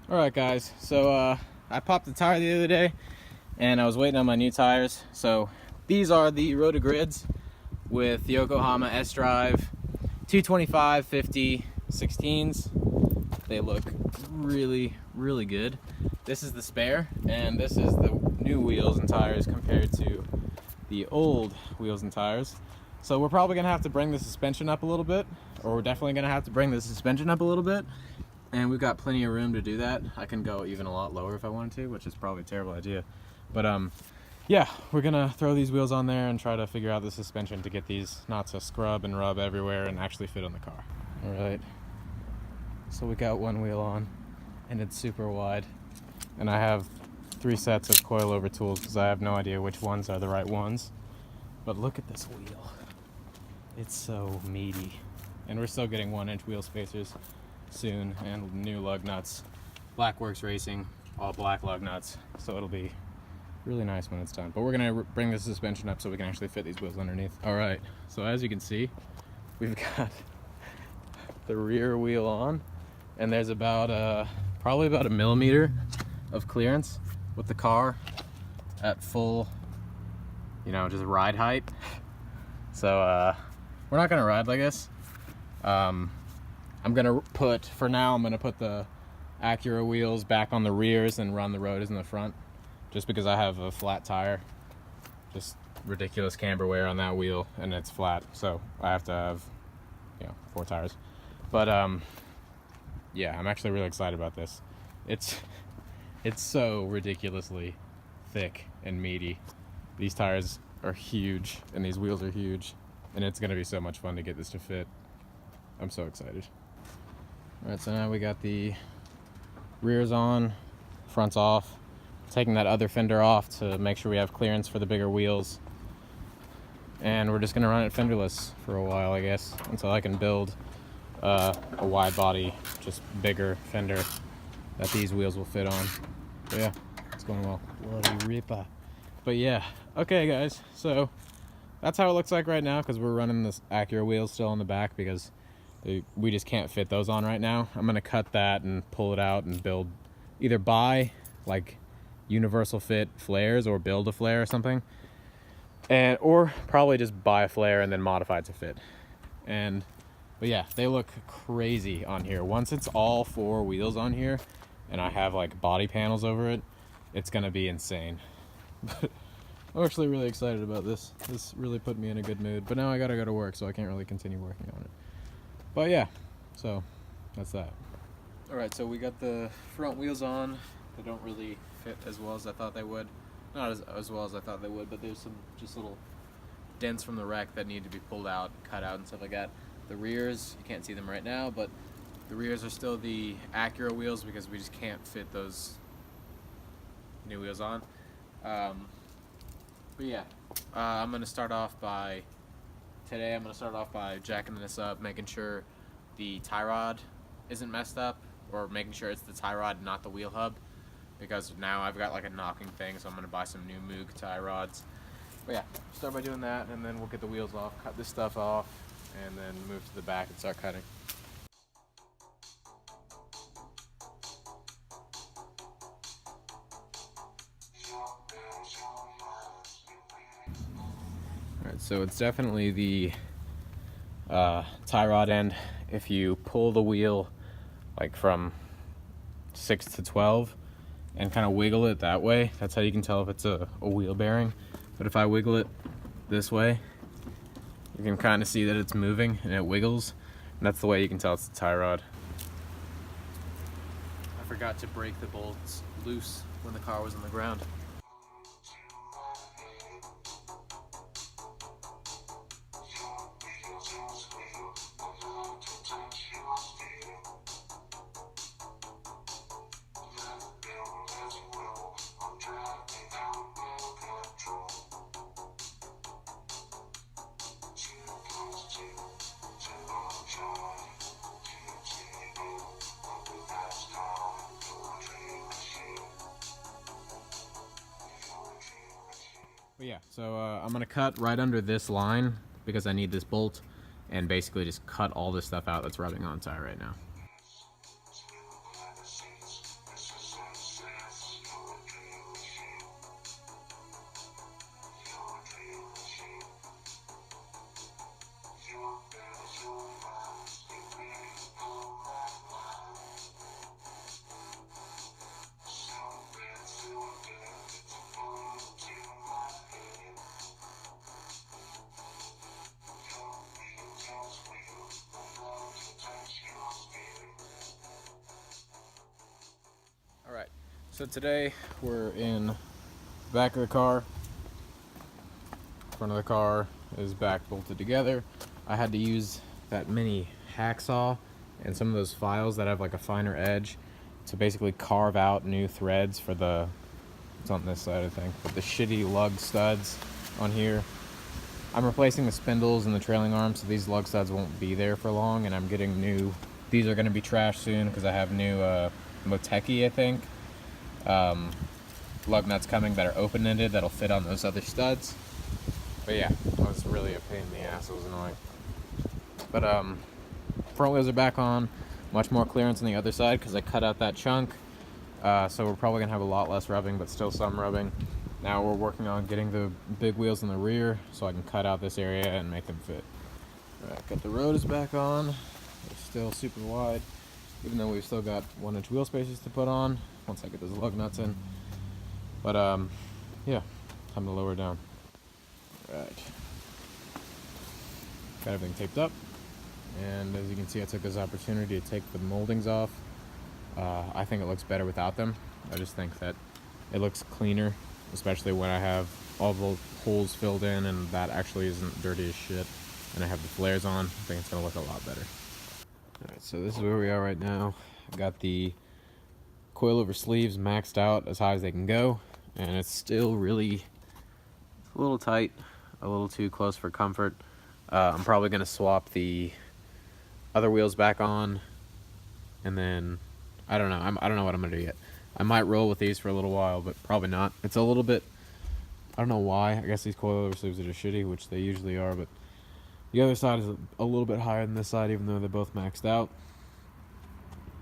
Alright guys, so I popped the tire the other day and I was waiting on my new tires. So these are the Rōnin with the Yokohama S-Drive 225 50 16s. They look really good. This is the spare and this is the new wheels and tires compared to the old wheels and tires. So we're probably gonna have to bring the suspension up a little bit, or we're definitely gonna have to bring the suspension up a little bit. And we've got plenty of room to do that. I can go even a lot lower if I wanted to, which is probably a terrible idea. But yeah, we're gonna throw these wheels on there and try to figure out the suspension to get these not to scrub and rub everywhere and actually fit on the car. All right, so we got one wheel on and it's super wide. And I have 3 sets of coilover tools because I have no idea which ones are the right ones. But look at this wheel. It's so meaty. And we're still getting 1-inch wheel spacers soon and new lug nuts. Blackworks Racing, all black lug nuts, so it'll be really nice when it's done. But we're gonna bring the suspension up so we can actually fit these wheels underneath. All right, so as you can see, we've got the rear wheel on, and there's about probably about 1 millimeter of clearance with the car at full, you know, just ride height. So we're not gonna ride like this. I'm gonna put the Acura wheels back on the rears and run the rotors in the front, just because I have a flat tire. Just ridiculous camber wear on that wheel, and it's flat, so I have to have, you know, 4 tires. But yeah, I'm actually really excited about this. It's so ridiculously thick and meaty. These tires are huge, and these wheels are huge, and it's gonna be so much fun to get this to fit. I'm so excited. All right, so now we got the rears on, front's off. Taking that other fender off to make sure we have clearance for the bigger wheels. And we're just gonna run it fenderless for a while, I guess, until I can build a wide body, just bigger fender that these wheels will fit on. But yeah, it's going well. Bloody ripper. But yeah, okay guys, so that's how it looks like right now, because we're running this Acura wheels still on the back because we just can't fit those on right now. I'm gonna cut that and pull it out and build, either buy like universal fit flares or build a flare or something, and or probably just buy a flare and then modify it to fit. But yeah, they look crazy on here. Once it's all 4 wheels on here and I have like body panels over it, it's gonna be insane. I'm actually really excited about this. This really put me in a good mood, but now I gotta go to work, so I can't really continue working on it. But yeah, so that's that. All right, so we got the front wheels on. They don't really fit as well as I thought they would. Not as well as I thought they would, but there's some just little dents from the wreck that need to be pulled out, cut out and stuff like that. The rears, you can't see them right now, but the rears are still the Acura wheels because we just can't fit those new wheels on. But yeah, I'm gonna start off by jacking this up, making sure the tie rod isn't messed up, or making sure it's the tie rod, not the wheel hub, because now I've got like a knocking thing, so I'm gonna buy some new Moog tie rods. But yeah, start by doing that, and then we'll get the wheels off, cut this stuff off, and then move to the back and start cutting. Alright, so it's definitely the tie rod end. If you pull the wheel like from 6 to 12 and kind of wiggle it that way, that's how you can tell if it's a wheel bearing. But if I wiggle it this way, you can kind of see that it's moving and it wiggles, and that's the way you can tell it's the tie rod. I forgot to break the bolts loose when the car was on the ground. But yeah, so I'm gonna cut right under this line because I need this bolt, and basically just cut all this stuff out that's rubbing on the tire right now. So today we're in the back of the car. Front of the car is back bolted together. I had to use that mini hacksaw and some of those files that have like a finer edge to basically carve out new threads for the, it's on this side I think, but the shitty lug studs on here. I'm replacing the spindles and the trailing arms, so these lug studs won't be there for long, and I'm getting new, these are going to be trashed soon because I have new Moteki, I think, lug nuts coming that are open-ended that'll fit on those other studs. But yeah, it was really a pain in the ass, it was annoying. But front wheels are back on, much more clearance on the other side because I cut out that chunk, so we're probably going to have a lot less rubbing, but still some rubbing. Now we're working on getting the big wheels in the rear so I can cut out this area and make them fit. Alright, got the rotors back on. They're still super wide, even though we've still got 1-inch wheel spacers to put on once I get those lug nuts in. But yeah, time to lower down. Alright. Got everything taped up. And as you can see, I took this opportunity to take the moldings off. I think it looks better without them. I just think that it looks cleaner, especially when I have all the holes filled in and that actually isn't dirty as shit. And I have the flares on. I think it's going to look a lot better. Alright, so this is where we are right now. I've got the coilover sleeves maxed out as high as they can go. And it's still really a little tight, a little too close for comfort. I'm probably going to swap the other wheels back on. And then, I don't know. I don't know what I'm going to do yet. I might roll with these for a little while, but probably not. It's a little bit, I don't know why. I guess these coilover sleeves are just shitty, which they usually are, but the other side is a little bit higher than this side, even though they're both maxed out.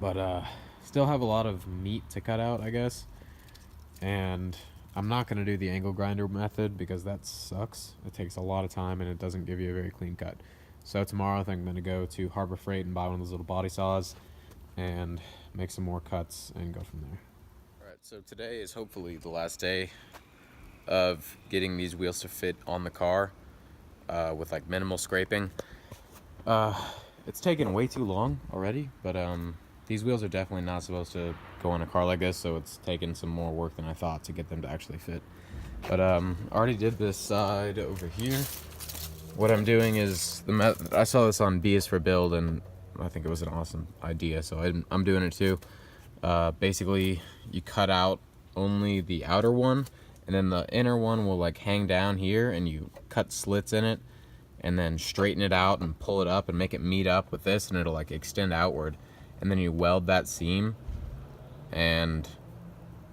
But still have a lot of meat to cut out, I guess. And I'm not going to do the angle grinder method because that sucks. It takes a lot of time and it doesn't give you a very clean cut. So tomorrow I think I'm going to go to Harbor Freight and buy one of those little body saws and make some more cuts and go from there. Alright, so today is hopefully the last day of getting these wheels to fit on the car with like minimal scraping. It's taken way too long already, but these wheels are definitely not supposed to go on a car like this, so it's taken some more work than I thought to get them to actually fit. But I already did this side over here. What I'm doing is, I saw this on B is for Build, and I think it was an awesome idea, so I'm doing it too. Basically, you cut out only the outer one, and then the inner one will like hang down here, and you cut slits in it, and then straighten it out and pull it up and make it meet up with this, and it'll like extend outward. And then you weld that seam, and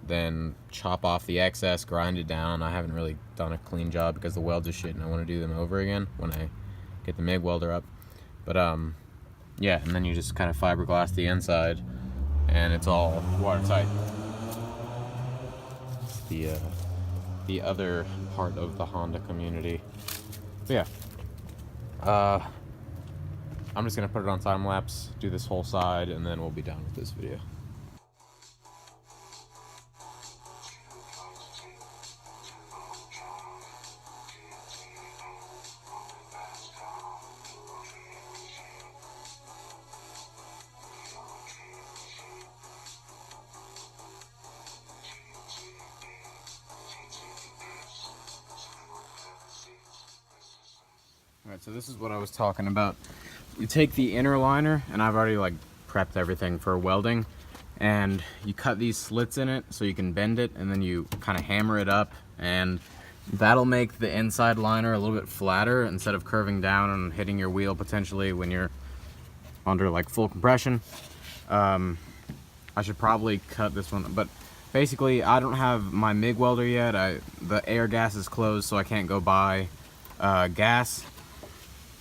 then chop off the excess, grind it down. I haven't really done a clean job because the welds are shit, and I want to do them over again when I get the MIG welder up. But yeah, and then you just kind of fiberglass the inside, and it's all watertight. It's the other part of the Honda community. But yeah, I'm just gonna put it on time lapse, do this whole side, and then we'll be done with this video. Alright, so this is what I was talking about. You take the inner liner, and I've already like prepped everything for welding, and you cut these slits in it so you can bend it, and then you kind of hammer it up, and that'll make the inside liner a little bit flatter instead of curving down and hitting your wheel potentially when you're under like full compression. I should probably cut this one, but basically I don't have my MIG welder yet. The air gas is closed, so I can't go buy gas.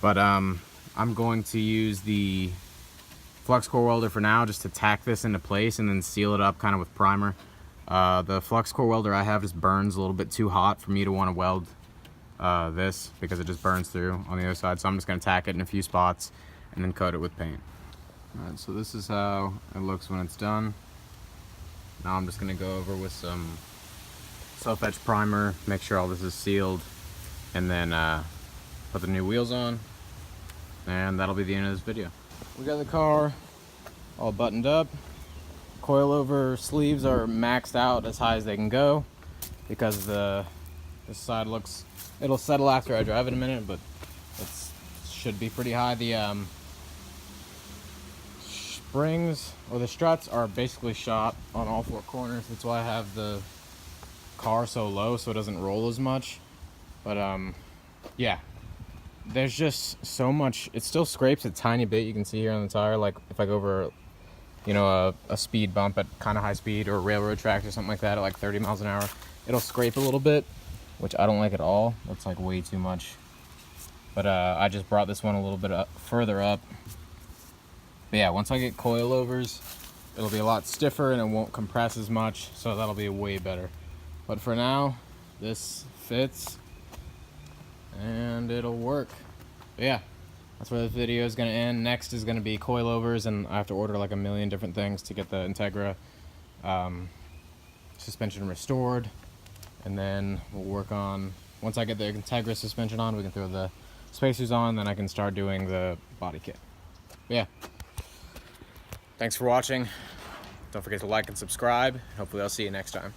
But I'm going to use the flux core welder for now, just to tack this into place and then seal it up kind of with primer. The flux core welder I have just burns a little bit too hot for me to want to weld this, because it just burns through on the other side. So I'm just going to tack it in a few spots and then coat it with paint. Alright, so this is how it looks when it's done. Now I'm just going to go over with some self-etch primer, make sure all this is sealed, and then put the new wheels on, and that'll be the end of this video. We got the car all buttoned up, coilover sleeves are maxed out as high as they can go because this side looks, it'll settle after I drive it in a minute, but it should be pretty high. The springs or the struts are basically shot on all four corners. That's why I have the car so low so it doesn't roll as much. But yeah, there's just so much. It still scrapes a tiny bit. You can see here on the tire, like if I go over, you know, a speed bump at kind of high speed or railroad tracks or something like that at like 30 miles an hour, it'll scrape a little bit, which I don't like at all. That's like way too much. But I just brought this one a little bit further up. But yeah, once I get coilovers, it'll be a lot stiffer and it won't compress as much, so that'll be way better. But for now, this fits and it'll work. But yeah, that's where the video is going to end. Next is going to be coilovers, and I have to order like a million different things to get the Integra suspension restored. And then we'll work on, once I get the Integra suspension on, we can throw the spacers on, then I can start doing the body kit. But yeah, thanks for watching. Don't forget to like and subscribe. Hopefully I'll see you next time.